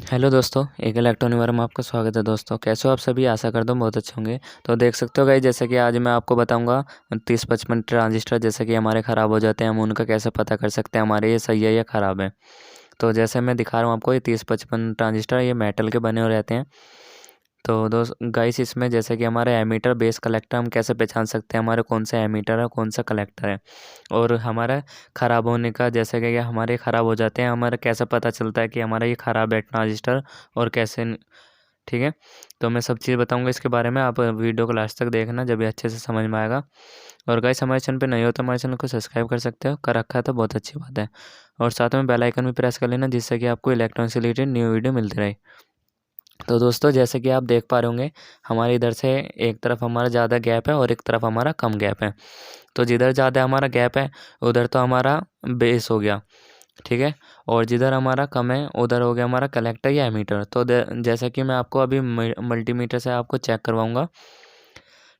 Hello दोस्तों, एक electronic बारे में आपका स्वागत है। दोस्तों कैसे हो आप सभी? आशा करता हूँ बहुत अच्छे होंगे। तो देख सकते हो गाइस, जैसे कि आज मैं आपको बताऊंगा 30-55 ट्रांजिस्टर जैसे कि हमारे ख़राब हो जाते हैं, हम उनका कैसे पता कर सकते हैं हमारे ये सही है या ख़राब है। तो जैसे मैं दिखा रहा हूँ आपको, ये 30-55 ट्रांजिस्टर ये मेटल के बने हुए रहते हैं। तो दोस्त गाइस, इसमें जैसे कि हमारे एमीटर बेस कलेक्टर हम कैसे पहचान सकते हैं हमारे कौन सा एमीटर है कौन सा कलेक्टर है। और हमारा ख़राब होने का, जैसे कि हमारे ख़राब हो जाते हैं, हमारा कैसे पता चलता है कि हमारा ये ख़राब है ट्रांजिस्टर और कैसे ठीक है। तो मैं सब चीज़ बताऊंगा इसके बारे में, आप वीडियो को लास्ट तक देखना जब ये अच्छे से समझ में आएगा। और गाइस, हमारे चैनल पे नए हो तो हमारे चैनल को सब्सक्राइब कर सकते हो, कर रखा है तो बहुत अच्छी बात है। और साथ में बेल आइकन भी प्रेस कर लेना, जिससे कि आपको इलेक्ट्रॉनिक से रिलेटेड न्यू वीडियो मिलती रहे। तो दोस्तों जैसे कि आप देख पा रहे होंगे, हमारे इधर से एक तरफ हमारा ज़्यादा गैप है और एक तरफ हमारा कम गैप है। तो जिधर ज़्यादा हमारा गैप है उधर तो हमारा बेस हो गया, ठीक है। और जिधर हमारा कम है उधर हो गया हमारा कलेक्टर या एमीटर। तो जैसा कि मैं आपको अभी मल्टीमीटर से आपको चेक करवाऊँगा,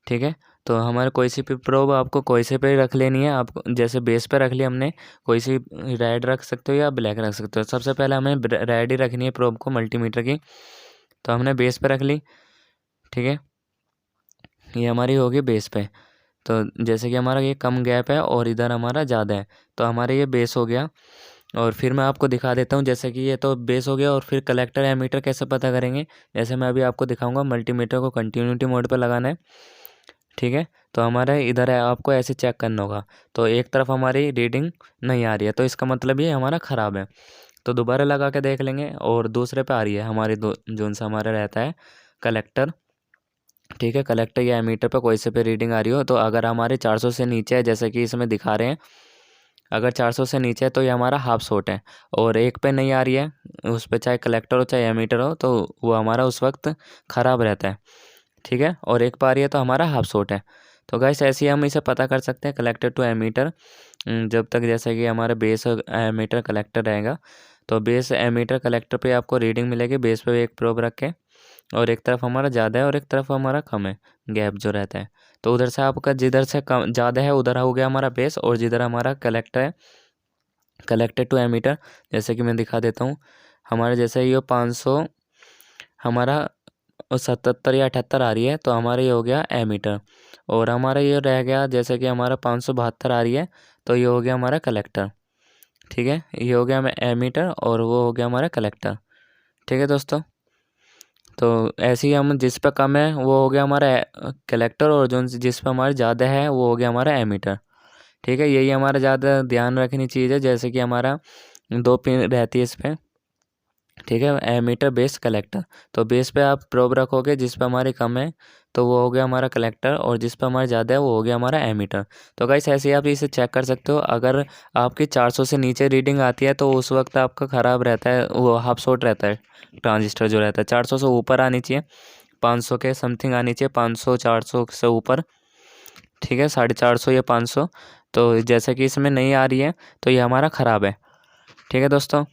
ठीक है। तो हमारे कोई सी भी प्रोब आपको कोई से पे रख लेनी है। आपको जैसे बेस पे रख ली हमने, कोई सी रेड रख सकते हो या ब्लैक रख सकते हो। सबसे पहले हमें रेड ही रखनी है प्रोब को मल्टीमीटर की। तो हमने बेस पे रख ली, ठीक है। ये हमारी होगी बेस पे। तो जैसे कि हमारा ये कम गैप है और इधर हमारा ज़्यादा है, तो हमारे ये बेस हो गया। और फिर मैं आपको दिखा देता हूँ, जैसे कि ये तो बेस हो गया। और फिर कलेक्टर एमीटर कैसे पता करेंगे, जैसे मैं अभी आपको दिखाऊंगा। मल्टीमीटर को कंटिन्यूटी मोड पे लगाना है, ठीक है। तो हमारे इधर है, आपको ऐसे चेक करना होगा। तो एक तरफ हमारी रीडिंग नहीं आ रही है, तो इसका मतलब ये हमारा ख़राब है। तो दोबारा लगा के देख लेंगे और दूसरे पे आ रही है हमारी जोन सा हमारा रहता है कलेक्टर, ठीक है। कलेक्टर या एमीटर पे कोई से पे रीडिंग आ रही हो, तो अगर हमारे 400 से नीचे है, जैसे कि इसमें दिखा रहे हैं, अगर 400 से नीचे है तो ये हमारा हाफ शॉट है। और एक पे नहीं आ रही है, उस पे चाहे कलेक्टर हो चाहे एमीटर हो, तो वो हमारा उस वक्त ख़राब रहता है, ठीक है। और एक पे आ रही है तो हमारा हाफ शॉट है। तो गाइस, ऐसे ही हम इसे पता कर सकते हैं कलेक्टर टू एमीटर। जब तक जैसे कि हमारा बेस और एमीटर कलेक्टर रहेगा, तो बेस एमीटर कलेक्टर पे आपको रीडिंग मिलेगी। बेस पे एक प्रोब रख के, और एक तरफ हमारा ज़्यादा है और एक तरफ हमारा कम है, गैप जो रहता है। तो उधर से आपका जिधर से कम ज़्यादा है उधर हो गया हमारा बेस, और जिधर हमारा कलेक्टर है कलेक्टर टू एमीटर, जैसे कि मैं दिखा देता हूँ। हमारे जैसे ये 500 हमारा 77 या 78 आ रही है, तो हमारा ये हो गया एमीटर। और हमारा ये रह गया, जैसे कि हमारा 572 आ रही है, तो ये हो गया हमारा कलेक्टर, ठीक है। ये हो गया एमीटर और वो हो गया हमारा कलेक्टर, ठीक है दोस्तों। तो ऐसे ही हम जिस पे कम है वो हो गया हमारा कलेक्टर, और जो जिस पे हमारा ज़्यादा है वो हो गया हमारा एमीटर, ठीक है। यही हमारा ज़्यादा ध्यान रखनी चीज़ है। जैसे कि हमारा 2 पिन रहती है इस पे, ठीक है, एमीटर बेस कलेक्टर। तो बेस पे आप प्रोब रखोगे, जिस पे हमारी कम है तो वो हो गया हमारा कलेक्टर, और जिस पे हमारा ज़्यादा है वो हो गया हमारा एमीटर। तो गाइस, ऐसे ही आप इसे चेक कर सकते हो। अगर आपकी 400 से नीचे रीडिंग आती है तो उस वक्त आपका ख़राब रहता है, वो हाफ शॉट रहता है ट्रांजिस्टर जो रहता है। 400 से ऊपर आनी चाहिए, 500 के समथिंग आनी चाहिए, 500 400 से ऊपर, ठीक है, 450 या 500। तो जैसे कि इसमें नहीं आ रही है तो ये हमारा ख़राब है, ठीक है दोस्तों।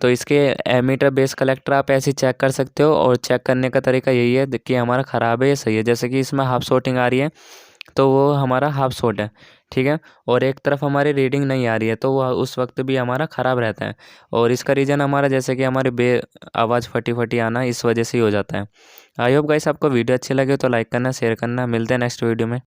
तो इसके एमीटर बेस कलेक्टर आप ऐसे ही चेक कर सकते हो, और चेक करने का तरीका यही है कि हमारा ख़राब है या सही है। जैसे कि इसमें हाफ शॉटिंग आ रही है तो वो हमारा हाफ शॉट है, ठीक है। और एक तरफ हमारी रीडिंग नहीं आ रही है तो वह उस वक्त भी हमारा ख़राब रहता है। और इसका रीज़न हमारा, जैसे कि हमारी आवाज़ फटी फटी आना, इस वजह से ही हो जाता है। आई होप गाइस आपको वीडियो अच्छी लगे तो लाइक करना, शेयर करना। मिलते हैं नेक्स्ट वीडियो में।